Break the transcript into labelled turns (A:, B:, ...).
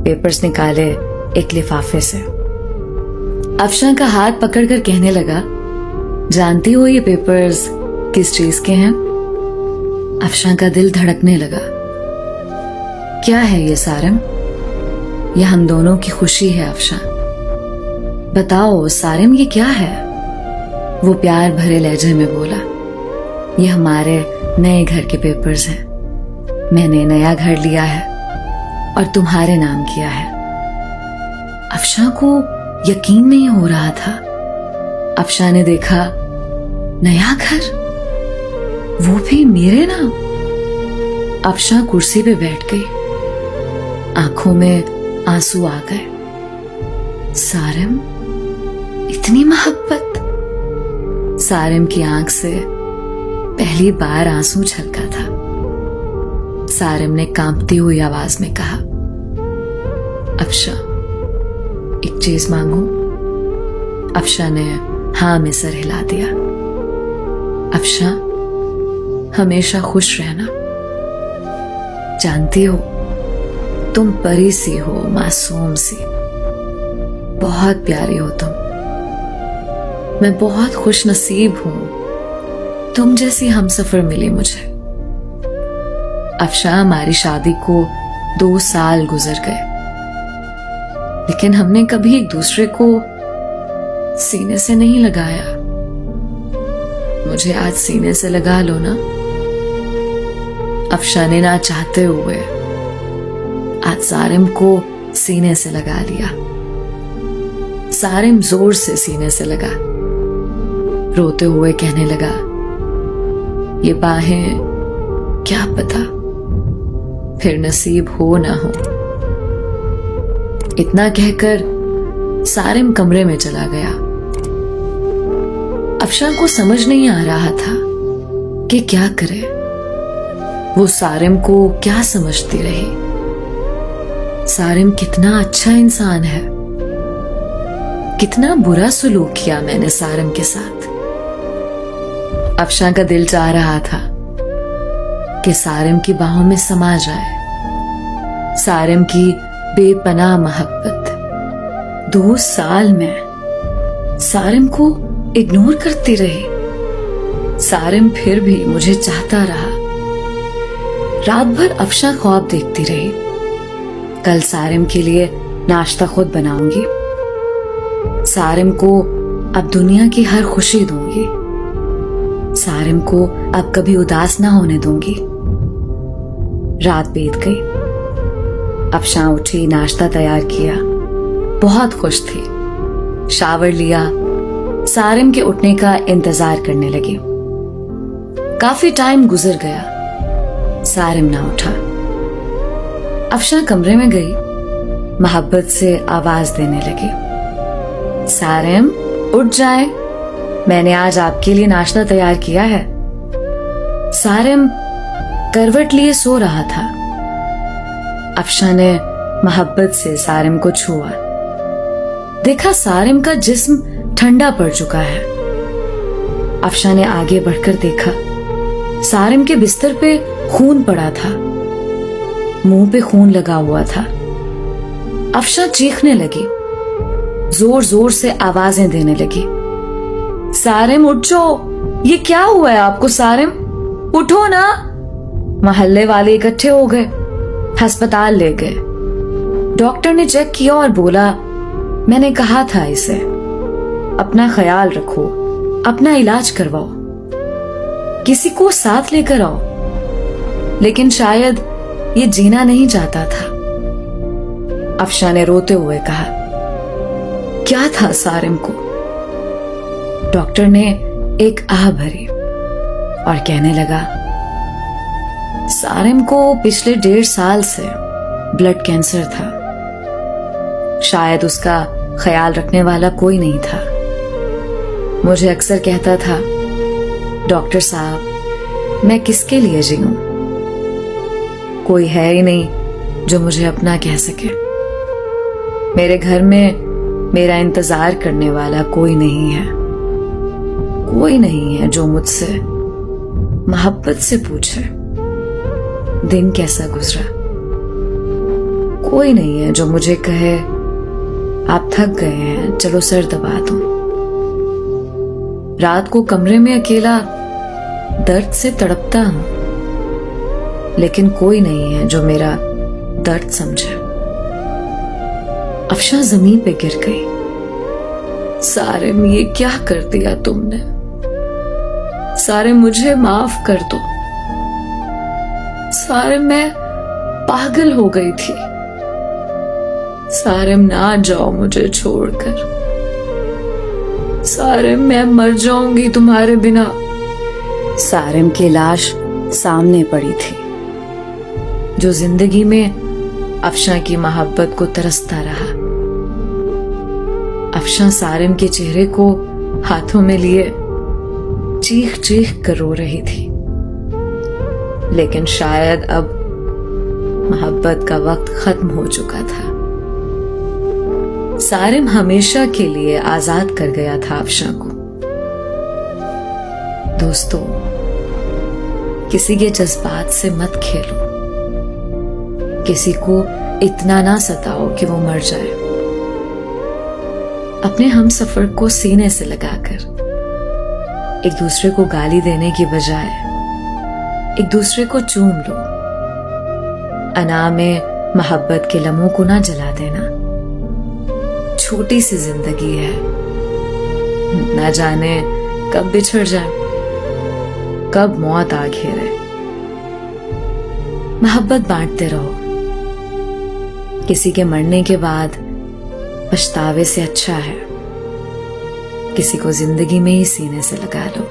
A: Papers निकाले एक लिफाफे से। अफशा का हाथ पकड़कर कहने लगा, जानती हो ये पेपर्स किस चीज के हैं? अफशा का दिल धड़कने लगा। क्या है ये सारम? ये हम दोनों की खुशी है अफशा। बताओ सारम, ये क्या है? वो प्यार भरे लहजे में बोला, ये हमारे नए घर के पेपर्स हैं। मैंने नया घर लिया है और तुम्हारे नाम किया है। अफशा को यकीन नहीं हो रहा था। अफशा ने देखा, नया घर, वो भी मेरे नाम। अफशा कुर्सी पे बैठ गई, आंखों में आंसू आ गए। सारम, इतनी मोहब्बत। सारम की आंख से पहली बार आंसू छलका था। सारम ने कांपती हुई आवाज में कहा, अफशा एक चीज मांगू? अफशा ने हाँ में सर हिला दिया। अफशा, हमेशा खुश रहना। जानती हो तुम परी सी हो, मासूम सी, बहुत प्यारी हो तुम। मैं बहुत खुश नसीब हूं, तुम जैसी हमसफर मिली मुझे। अफशा, हमारी शादी को 2 साल गुजर गए, लेकिन हमने कभी एक दूसरे को सीने से नहीं लगाया। मुझे आज सीने से लगा लो ना। अफशा ने ना चाहते हुए आज सारिम को सीने से लगा लिया। सारिम जोर से सीने से लगा, रोते हुए कहने लगा, ये बाहें क्या पता फिर नसीब हो ना हो। इतना कहकर सारिम कमरे में चला गया। अफशा को समझ नहीं आ रहा था कि क्या करे। वो सारिम को क्या समझती रही। सारिम कितना अच्छा इंसान है, कितना बुरा सलूक किया मैंने सारिम के साथ। अफशा का दिल चाह रहा था कि सारिम की बाहों में समा जाए। सारिम की बेपनाह मोहब्बत। 2 साल में सारिम को इग्नोर करती रही। सारिम फिर भी मुझे चाहता रहा। रात भर अफशा ख्वाब देखती रही, कल सारिम के लिए नाश्ता खुद बनाऊंगी। सारिम को अब दुनिया की हर खुशी दूंगी। सारिम को अब कभी उदास ना होने दूंगी। रात बीत गई। अफशा उठी, नाश्ता तैयार किया, बहुत खुश थी। शावर लिया, सारिम के उठने का इंतजार करने लगी। काफी टाइम गुजर गया, सारिम ना उठा। अफशा कमरे में गई, मोहब्बत से आवाज देने लगी, सारिम उठ जाए, मैंने आज आपके लिए नाश्ता तैयार किया है। सारिम करवट लिए सो रहा था। अफशा ने मोहब्बत से सारिम को छुआ। देखा सारिम का जिस्म ठंडा पड़ चुका है। अफशा ने आगे बढ़कर देखा, सारिम के बिस्तर पे खून पड़ा था, मुंह पे खून लगा हुआ था। अफशा चीखने लगी, जोर जोर से आवाजें देने लगी, सारिम उठ जाओ, ये क्या हुआ है आपको? सारिम उठो ना। मोहल्ले वाले इकट्ठे हो गए, अस्पताल ले गए। डॉक्टर ने चेक किया और बोला, मैंने कहा था इसे अपना ख्याल रखो, अपना इलाज करवाओ, किसी को साथ लेकर आओ। लेकिन शायद ये जीना नहीं चाहता था। अफशा ने रोते हुए कहा, क्या था सारिम को? डॉक्टर ने एक आह भरी और कहने लगा, सारिम को पिछले 1.5 साल से ब्लड कैंसर था। शायद उसका ख्याल रखने वाला कोई नहीं था। मुझे अक्सर कहता था, डॉक्टर साहब मैं किसके लिए जीऊं? कोई है ही नहीं जो मुझे अपना कह सके। मेरे घर में मेरा इंतजार करने वाला कोई नहीं है। कोई नहीं है जो मुझसे मोहब्बत से पूछे दिन कैसा गुजरा। कोई नहीं है जो मुझे कहे आप थक गए हैं, चलो सर दबा दो। रात को कमरे में अकेला दर्द से तड़पता हूं, लेकिन कोई नहीं है जो मेरा दर्द समझे। अफशा जमीन पे गिर गई। सारिम, ये क्या कर दिया तुमने? सारिम, मुझे माफ कर दो। सारिम, मैं पागल हो गई थी। सारिम, ना जाओ मुझे छोड़कर। सारिम, मैं मर जाऊंगी तुम्हारे बिना। सारिम की लाश सामने पड़ी थी, जो जिंदगी में अफशा की मोहब्बत को तरसता रहा। अफशा सारिम के चेहरे को हाथों में लिए चीख चीख कर रो रही थी, लेकिन शायद अब मोहब्बत का वक्त खत्म हो चुका था। सारिम हमेशा के लिए आजाद कर गया था अफशा को। दोस्तों, किसी के जज्बात से मत खेलो, किसी को इतना ना सताओ कि वो मर जाए। अपने हम सफर को सीने से लगाकर एक दूसरे को गाली देने की बजाय एक दूसरे को चूम लो। अना में मोहब्बत के लम्हों को ना जला देना। छोटी सी जिंदगी है, ना जाने कब बिछड़ जाए, कब मौत आ घेरे। मोहब्बत बांटते रहो। किसी के मरने के बाद पछतावे से अच्छा है किसी को जिंदगी में ही सीने से लगा लो।